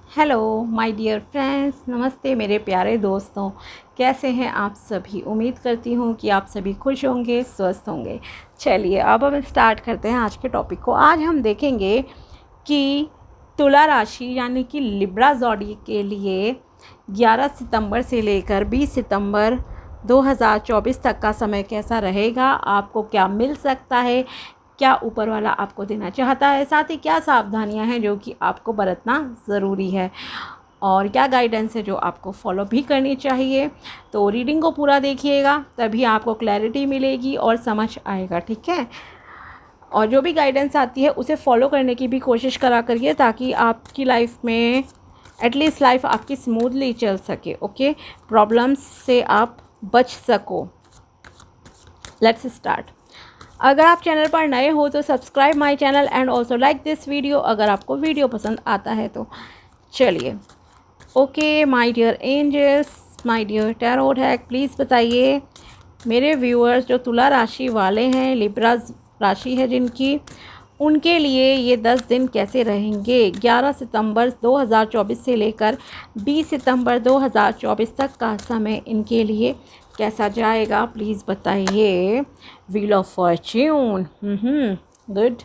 Hello my dear friends, नमस्ते मेरे प्यारे दोस्तों। कैसे हैं आप सभी? उम्मीद करती हूँ कि आप सभी खुश होंगे, स्वस्थ होंगे। चलिए अब हम स्टार्ट करते हैं आज के टॉपिक को। आज हम देखेंगे कि तुला राशि यानी कि लिब्रा ज़ोडिएक के लिए 11 सितंबर से लेकर 20 सितंबर 2024 तक का समय कैसा रहेगा, आपको क्या मिल सकता है, क्या ऊपर वाला आपको देना चाहता है, साथ ही क्या सावधानियां हैं जो कि आपको बरतना ज़रूरी है और क्या गाइडेंस है जो आपको फॉलो भी करनी चाहिए। तो रीडिंग को पूरा देखिएगा, तभी आपको क्लैरिटी मिलेगी और समझ आएगा, ठीक है। और जो भी गाइडेंस आती है उसे फॉलो करने की भी कोशिश करा करिए ताकि आपकी लाइफ में एटलीस्ट लाइफ आपकी स्मूथली चल सके। ओके, प्रॉब्लम्स से आप बच सको। Let's start. अगर आप चैनल पर नए हो तो subscribe my channel and also like this video अगर आपको वीडियो पसंद आता है तो। चलिए, okay my dear angels, my dear tarot deck, please बताइए मेरे व्यूअर्स जो तुला राशि वाले हैं, लिब्रा राशि है जिनकी, उनके लिए ये 10 दिन कैसे रहेंगे। 11 सितंबर 2024 से लेकर 20 सितंबर 2024 तक का समय इनके लिए कैसा जाएगा, प्लीज़ बताइए। Wheel of Fortune, good.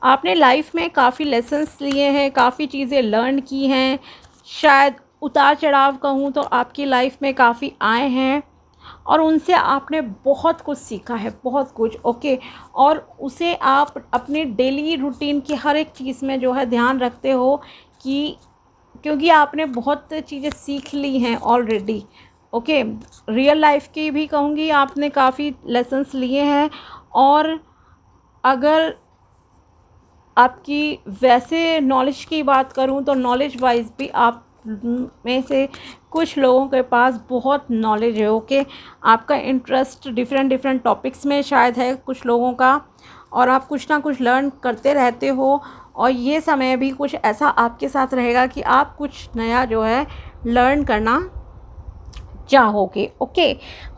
आपने लाइफ में काफ़ी लेसन्स लिए हैं, काफ़ी चीज़ें लर्न की हैं, शायद उतार चढ़ाव कहूँ तो आपकी लाइफ में काफ़ी आए हैं और उनसे आपने बहुत कुछ सीखा है, बहुत कुछ। ओके, और उसे आप अपने डेली रूटीन की हर एक चीज़ में जो है ध्यान रखते हो कि क्योंकि आपने बहुत चीज़ें सीख ली हैं ऑलरेडी। ओके, रियल लाइफ की भी कहूँगी, आपने काफ़ी लेसन्स लिए हैं। और अगर आपकी वैसे नॉलेज की बात करूं तो नॉलेज वाइज भी आप में से कुछ लोगों के पास बहुत नॉलेज है। ओके, आपका इंटरेस्ट डिफरेंट डिफरेंट टॉपिक्स में शायद है कुछ लोगों का, और आप कुछ ना कुछ लर्न करते रहते हो। और ये समय भी कुछ ऐसा आपके साथ रहेगा कि आप कुछ नया जो है लर्न करना चाहोगे। ओके,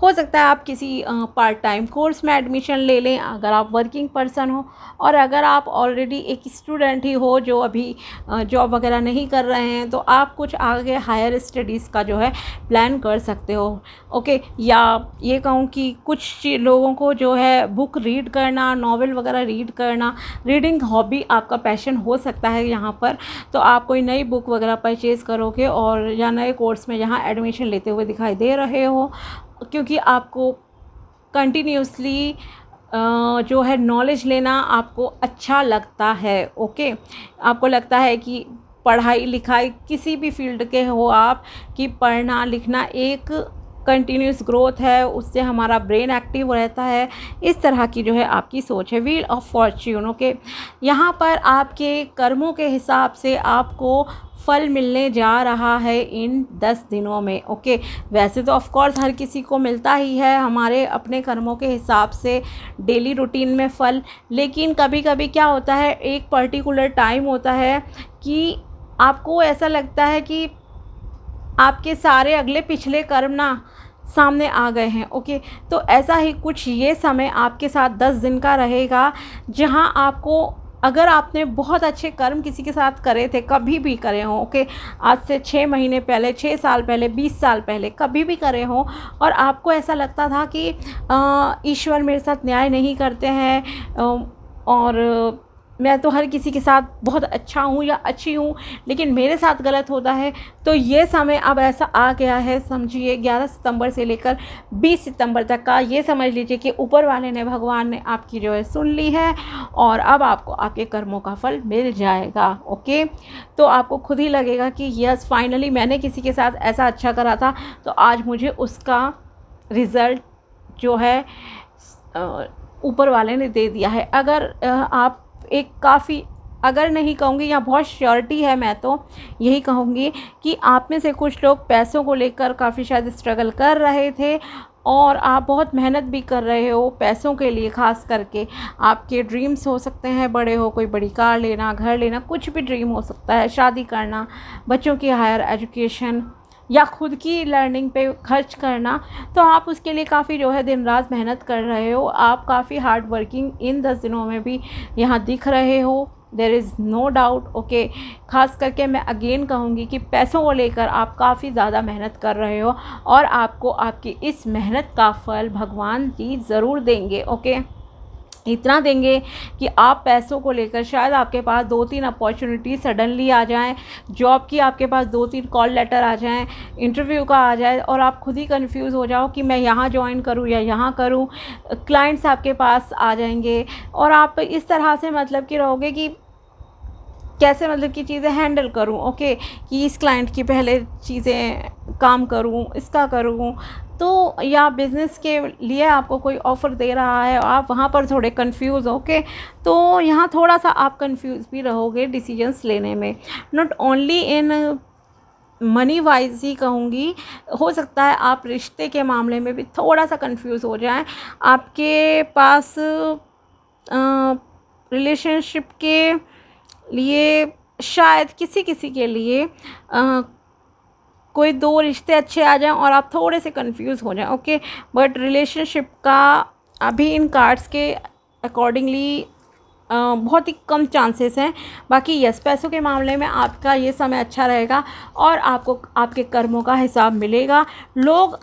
हो सकता है आप किसी पार्ट टाइम कोर्स में एडमिशन ले लें अगर आप वर्किंग पर्सन हो, और अगर आप ऑलरेडी एक स्टूडेंट ही हो जो अभी जॉब वगैरह नहीं कर रहे हैं तो आप कुछ आगे हायर स्टडीज़ का जो है प्लान कर सकते हो। ओके, या ये कहूँ कि कुछ लोगों को जो है बुक रीड करना, नॉवेल वगैरह रीड करना, रीडिंग हॉबी आपका पैशन हो सकता है यहाँ पर। तो आप कोई नई बुक वगैरह परचेज़ करोगे और या नए कोर्स में यहाँ एडमिशन लेते हुए दिखाई दे रहे हो, क्योंकि आपको कंटिन्यूसली जो है नॉलेज लेना आपको अच्छा लगता है। ओके, आपको लगता है कि पढ़ाई लिखाई किसी भी फील्ड के हो आप, कि पढ़ना लिखना एक कंटिन्यूस ग्रोथ है, उससे हमारा ब्रेन एक्टिव रहता है। इस तरह की जो है आपकी सोच है। व्हील ऑफ फॉर्च्यून, ओके, यहाँ पर आपके कर्मों के हिसाब से आपको फल मिलने जा रहा है इन 10 दिनों में। ओके, वैसे तो ऑफ कोर्स हर किसी को मिलता ही है हमारे अपने कर्मों के हिसाब से डेली रूटीन में फल, लेकिन कभी कभी क्या होता है, एक पर्टिकुलर टाइम होता है कि आपको ऐसा लगता है कि आपके सारे अगले पिछले कर्म ना सामने आ गए हैं। ओके, तो ऐसा ही कुछ ये समय आपके साथ 10 दिन का रहेगा, जहां आपको, अगर आपने बहुत अच्छे कर्म किसी के साथ करे थे, कभी भी करे हों, ओके, आज से 6 महीने पहले, 6 साल पहले, 20 साल पहले कभी भी करे हों, और आपको ऐसा लगता था कि ईश्वर मेरे साथ न्याय नहीं करते हैं, और मैं तो हर किसी के साथ बहुत अच्छा हूँ या अच्छी हूँ, लेकिन मेरे साथ गलत होता है। तो ये समय अब ऐसा आ गया है, समझिए 11 सितंबर से लेकर 20 सितंबर तक का, ये समझ लीजिए कि ऊपर वाले ने, भगवान ने आपकी जो है सुन ली है और अब आपको आपके कर्मों का फल मिल जाएगा। ओके, तो आपको खुद ही लगेगा कि यस, फाइनली मैंने किसी के साथ ऐसा अच्छा करा था तो आज मुझे उसका रिज़ल्ट जो है ऊपर वाले ने दे दिया है। अगर आप एक काफ़ी, अगर नहीं कहूँगी या बहुत श्योरिटी है, मैं तो यही कहूँगी कि आप में से कुछ लोग पैसों को लेकर काफ़ी शायद स्ट्रगल कर रहे थे और आप बहुत मेहनत भी कर रहे हो पैसों के लिए। ख़ास करके आपके ड्रीम्स हो सकते हैं बड़े, हो कोई बड़ी कार लेना, घर लेना, कुछ भी ड्रीम हो सकता है, शादी करना, बच्चों की हायर एजुकेशन या खुद की लर्निंग पे खर्च करना। तो आप उसके लिए काफ़ी जो है दिन रात मेहनत कर रहे हो, आप काफ़ी हार्ड वर्किंग इन 10 दिनों में भी यहाँ दिख रहे हो। There is no doubt. Okay, ख़ास करके मैं अगेन कहूँगी कि पैसों को लेकर आप काफ़ी ज़्यादा मेहनत कर रहे हो और आपको आपकी इस मेहनत का फल भगवान जी ज़रूर देंगे। ओके, इतना देंगे कि आप पैसों को लेकर शायद आपके पास 2-3 अपॉर्चुनिटी सडनली आ जाएं, जॉब की आपके पास 2-3 कॉल लेटर आ जाएं, इंटरव्यू का आ जाए और आप खुद ही कंफ्यूज हो जाओ कि मैं यहाँ ज्वाइन करूँ या यहाँ करूँ। क्लाइंट्स आपके पास आ जाएंगे और आप इस तरह से मतलब कि रहोगे कि कैसे मतलब कि चीज़ें हैंडल करूँ। ओके, कि इस क्लाइंट की पहले चीज़ें काम करूँ, इसका करूँ, तो या बिज़नेस के लिए आपको कोई ऑफ़र दे रहा है, आप वहाँ पर थोड़े कंफ्यूज। ओके, तो यहाँ थोड़ा सा आप कंफ्यूज भी रहोगे डिसीजंस लेने में, not only in money wise ही कहूँगी, हो सकता है आप रिश्ते के मामले में भी थोड़ा सा कंफ्यूज हो जाएं। आपके पास रिलेशनशिप के लिए शायद किसी किसी के लिए कोई 2 रिश्ते अच्छे आ जाएं और आप थोड़े से कंफ्यूज हो जाएं। ओके, बट रिलेशनशिप का अभी इन कार्ड्स के अकॉर्डिंगली बहुत ही कम चांसेस हैं। बाकी यस, पैसों के मामले में आपका ये समय अच्छा रहेगा और आपको आपके कर्मों का हिसाब मिलेगा। लोग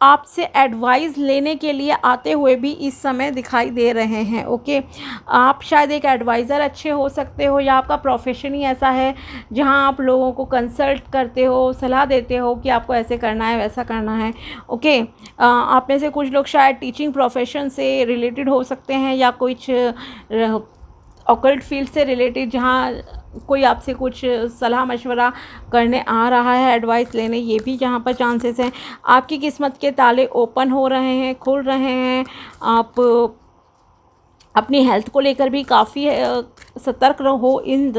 आपसे एडवाइस लेने के लिए आते हुए भी इस समय दिखाई दे रहे हैं। ओके, आप शायद एक एडवाइज़र अच्छे हो सकते हो या आपका प्रोफेशन ही ऐसा है जहां आप लोगों को कंसल्ट करते हो, सलाह देते हो कि आपको ऐसे करना है, वैसा करना है। ओके, आप में से कुछ लोग शायद टीचिंग प्रोफेशन से रिलेटेड हो सकते हैं या कुछ ऑकल्ट फील्ड से रिलेटेड जहाँ कोई आपसे कुछ सलाह मशवरा करने आ रहा है, एडवाइस लेने, ये भी जहाँ पर चांसेस हैं। आपकी किस्मत के ताले ओपन हो रहे हैं, खुल रहे हैं। आप अपनी हेल्थ को लेकर भी काफ़ी सतर्क रहो इन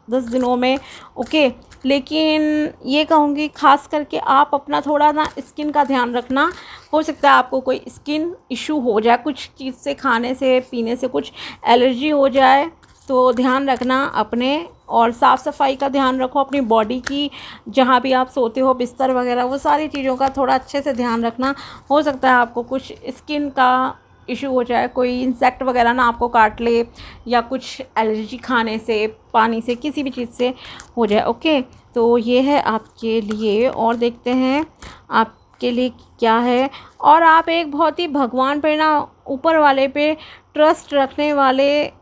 10 दिनों में। ओके, लेकिन ये कहूँगी ख़ास करके आप अपना थोड़ा ना स्किन का ध्यान रखना। हो सकता है आपको कोई स्किन इशू हो जाए, कुछ चीज़ से, खाने से, पीने से कुछ एलर्जी हो जाए, तो ध्यान रखना अपने। और साफ़ सफाई का ध्यान रखो अपनी बॉडी की, जहाँ भी आप सोते हो, बिस्तर वगैरह, वो सारी चीज़ों का थोड़ा अच्छे से ध्यान रखना। हो सकता है आपको कुछ स्किन का इशू हो जाए, कोई इंसेक्ट वगैरह ना आपको काट ले या कुछ एलर्जी खाने से, पानी से, किसी भी चीज़ से हो जाए। ओके, तो ये है आपके लिए। और देखते हैं आपके लिए क्या है। और आप एक बहुत ही भगवान पे ना, ऊपर वाले पे ट्रस्ट रखने वाले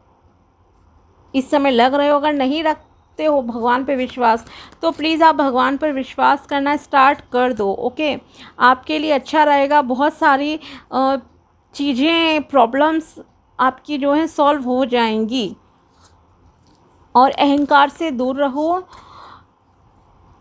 इस समय लग रहे हो। अगर नहीं रखते हो भगवान पे विश्वास, तो प्लीज़ आप भगवान पर विश्वास करना स्टार्ट कर दो। ओके, आपके लिए अच्छा रहेगा। बहुत सारी चीज़ें, प्रॉब्लम्स आपकी जो है सॉल्व हो जाएंगी। और अहंकार से दूर रहो।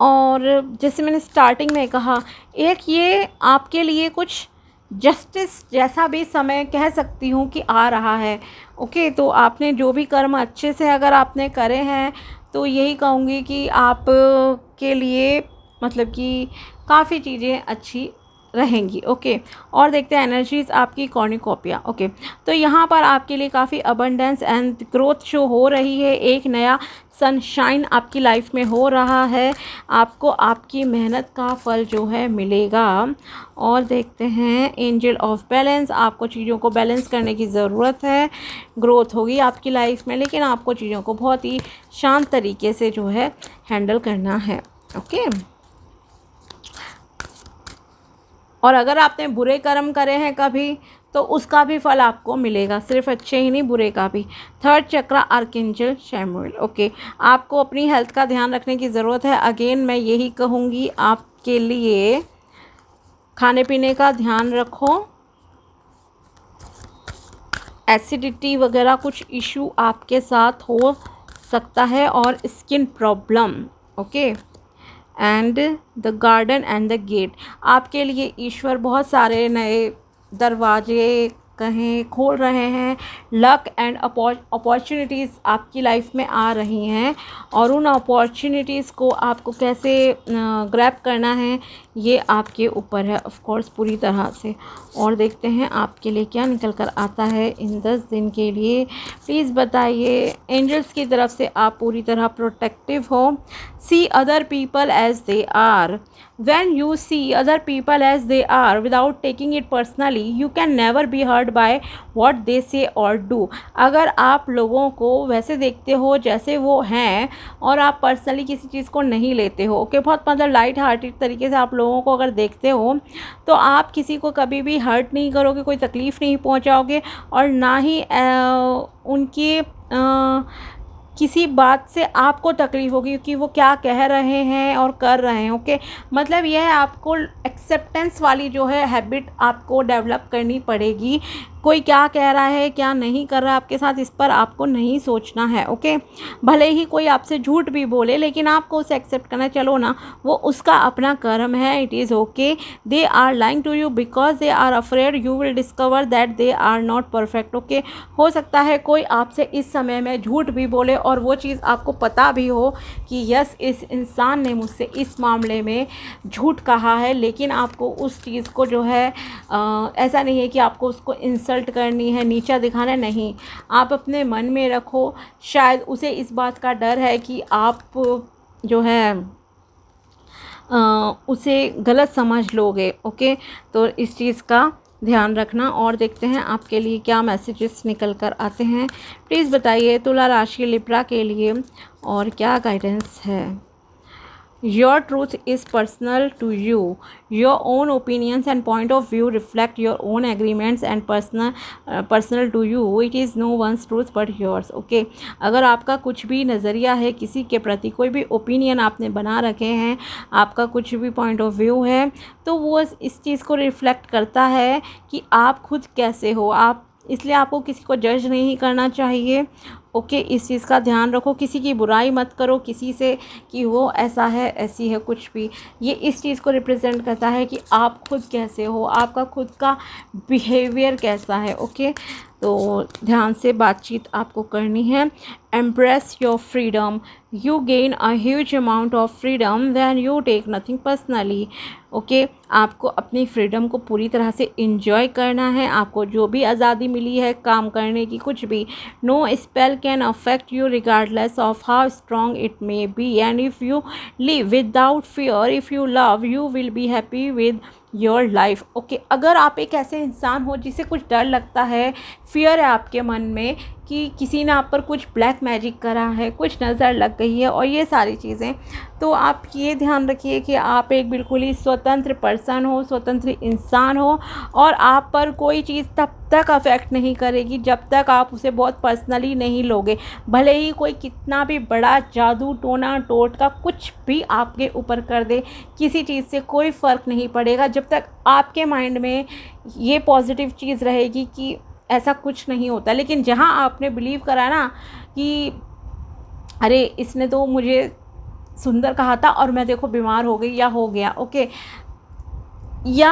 और जैसे मैंने स्टार्टिंग में कहा, एक ये आपके लिए कुछ जस्टिस जैसा भी समय कह सकती हूँ कि आ रहा है। ओके, तो आपने जो भी कर्म अच्छे से अगर आपने करे हैं, तो यही कहूँगी कि आप के लिए मतलब कि काफ़ी चीज़ें अच्छी रहेंगी। ओके, और देखते हैं एनर्जीज़ आपकी कॉर्निकोपिया। ओके, तो यहाँ पर आपके लिए काफ़ी अबंडेंस एंड ग्रोथ शो हो रही है। एक नया सनशाइन आपकी लाइफ में हो रहा है। आपको आपकी मेहनत का फल जो है मिलेगा। और देखते हैं एंजल ऑफ बैलेंस, आपको चीज़ों को बैलेंस करने की ज़रूरत है। ग्रोथ होगी आपकी लाइफ में, लेकिन आपको चीज़ों को बहुत ही शांत तरीके से जो है हैंडल करना है। ओके, और अगर आपने बुरे कर्म करे हैं कभी, तो उसका भी फल आपको मिलेगा, सिर्फ अच्छे ही नहीं, बुरे का भी। थर्ड चक्र आर्कएंजल शैमुएल। ओके, आपको अपनी हेल्थ का ध्यान रखने की ज़रूरत है। अगेन मैं यही कहूँगी आपके लिए, खाने पीने का ध्यान रखो। एसिडिटी वगैरह कुछ इशू आपके साथ हो सकता है, और skin problem. Okay, and the garden and the gate, आपके लिए ईश्वर बहुत सारे नए दरवाजे कहें खोल रहे हैं। लक एंड अपॉर्चुनिटीज़ आपकी लाइफ में आ रही हैं, और उन अपॉर्चुनिटीज़ को आपको कैसे ग्रैब करना है, ये आपके ऊपर है ऑफ कोर्स पूरी तरह से। और देखते हैं आपके लिए क्या निकल कर आता है इन 10 दिन के लिए। प्लीज़ बताइए, एंजल्स की तरफ से आप पूरी तरह प्रोटेक्टिव हो। See other people as they are. When you see other people as they are without taking it personally, you can never be hurt by what they say or do. अगर आप लोगों को वैसे देखते हो जैसे वो हैं और आप पर्सनली किसी चीज़ को नहीं लेते हो, ओके, बहुत मतलब लाइट हार्टेड तरीके से आप लोगों को अगर देखते हो तो आप किसी को कभी भी हर्ट नहीं करोगे, कोई तकलीफ़ नहीं पहुंचाओगे और ना ही उनकी किसी बात से आपको तकलीफ़ होगी कि वो क्या कह रहे हैं और कर रहे हैं, ओके। मतलब यह है आपको एक्सेप्टेंस वाली जो है हैबिट आपको डेवलप करनी पड़ेगी। कोई क्या कह रहा है क्या नहीं कर रहा है आपके साथ, इस पर आपको नहीं सोचना है, ओके। भले ही कोई आपसे झूठ भी बोले लेकिन आपको उसे एक्सेप्ट करना, चलो ना, वो उसका अपना कर्म है, it is okay. They are lying to you because they are afraid you will discover that they are not perfect, okay. हो सकता है कोई आपसे इस समय में झूठ भी बोले और वो चीज़ आपको पता भी हो कि यस, इस इंसान ने मुझसे इस मामले में झूठ कहा है, लेकिन आपको उस चीज़ को जो है ऐसा नहीं है कि आपको उसको इंसल्ट करनी है, नीचा दिखाना नहीं, आप अपने मन में रखो। शायद उसे इस बात का डर है कि आप जो है उसे गलत समझ लोगे, ओके। तो इस चीज़ का ध्यान रखना। और देखते हैं आपके लिए क्या मैसेजेस निकल कर आते हैं। प्लीज़ बताइए तुला राशि लिब्रा के लिए और क्या गाइडेंस है। Your truth is personal to you. Your own opinions and point of view reflect your own agreements and personal to you. It is no one's truth but yours. Okay. अगर आपका कुछ भी नज़रिया है किसी के प्रति, कोई भी ओपिनियन आपने बना रखे हैं, आपका कुछ भी पॉइंट ऑफ व्यू है, तो वो इस चीज़ को रिफ्लेक्ट करता है कि आप खुद कैसे हो। आप इसलिए आपको किसी को जज नहीं करना चाहिए, ओके। इस चीज़ का ध्यान रखो, किसी की बुराई मत करो किसी से कि वो ऐसा है ऐसी है, कुछ भी। ये इस चीज़ को रिप्रेजेंट करता है कि आप खुद कैसे हो, आपका खुद का बिहेवियर कैसा है, ओके। तो ध्यान से बातचीत आपको करनी है। Embrace your freedom, you gain a huge amount of freedom when you take nothing personally, okay. आपको अपनी फ्रीडम को पूरी तरह से इंजॉय करना है। आपको जो भी आज़ादी मिली है काम करने की, कुछ भी, no spell can affect you regardless of how strong it may be, and if you live without fear, if you love, you will be happy with your life, okay। अगर आप एक ऐसे इंसान हो जिसे कुछ डर लगता है, फियर है आपके मन में कि किसी ने आप पर कुछ ब्लैक मैजिक करा है, कुछ नज़र लग गई है और ये सारी चीज़ें, तो आप ये ध्यान रखिए कि आप एक बिल्कुल ही स्वतंत्र पर्सन हो, स्वतंत्र इंसान हो और आप पर कोई चीज़ तब तक अफेक्ट नहीं करेगी जब तक आप उसे बहुत पर्सनली नहीं लोगे। भले ही कोई कितना भी बड़ा जादू टोना टोटका कुछ भी आपके ऊपर कर दे, किसी चीज़ से कोई फ़र्क नहीं पड़ेगा जब तक आपके माइंड में ये पॉजिटिव चीज़ रहेगी कि ऐसा कुछ नहीं होता। लेकिन जहाँ आपने बिलीव करा ना कि अरे इसने तो मुझे सुंदर कहा था और मैं देखो बीमार हो गई या हो गया, ओके। या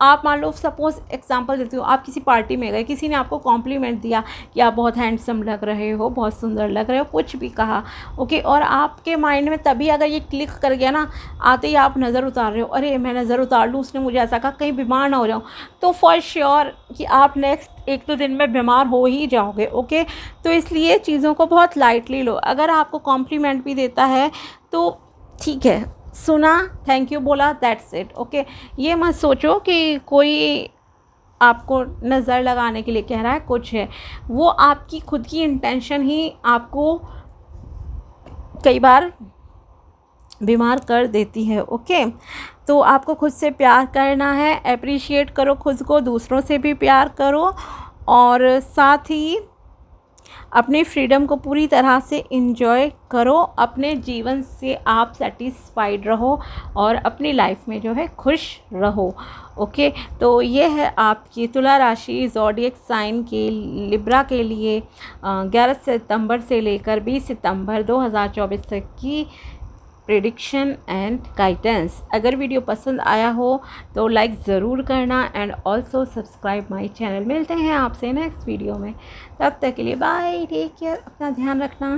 आप मान लो, सपोज़ एग्जांपल देती हूँ, आप किसी पार्टी में गए, किसी ने आपको कॉम्प्लीमेंट दिया कि आप बहुत हैंडसम लग रहे हो, बहुत सुंदर लग रहे हो, कुछ भी कहा, ओके। और आपके माइंड में तभी अगर ये क्लिक कर गया ना, आते ही आप नज़र उतार रहे हो, अरे मैं नज़र उतार लूँ, उसने मुझे ऐसा कहा, कहीं बीमार ना हो जाऊँ, तो फॉर श्योर कि आप नेक्स्ट 1-2 दिन में बीमार हो ही जाओगे, ओके। तो इसलिए चीज़ों को बहुत लाइटली लो। अगर आपको कॉम्प्लीमेंट भी देता है तो ठीक है, सुना, थैंक यू बोला, दैट्स इट, ओके। ये मत सोचो कि कोई आपको नज़र लगाने के लिए कह रहा है, कुछ है, वो आपकी खुद की इंटेंशन ही आपको कई बार बीमार कर देती है, ओके। तो आपको खुद से प्यार करना है, अप्रिशिएट करो खुद को, दूसरों से भी प्यार करो और साथ ही अपनी फ्रीडम को पूरी तरह से इंजॉय करो। अपने जीवन से आप सेटिस्फाइड रहो और अपनी लाइफ में जो है खुश रहो, ओके। तो ये है आपकी तुला राशि ज़ोडिएक साइन के लिब्रा के लिए 11 सितंबर से लेकर 20 सितंबर 2024 तक की प्रेडिक्शन एंड गाइडेंस। अगर वीडियो पसंद आया हो तो लाइक ज़रूर करना and also subscribe my channel. मिलते हैं आपसे नेक्स्ट वीडियो में, तब तक के लिए बाय, टेक केयर, अपना ध्यान रखना।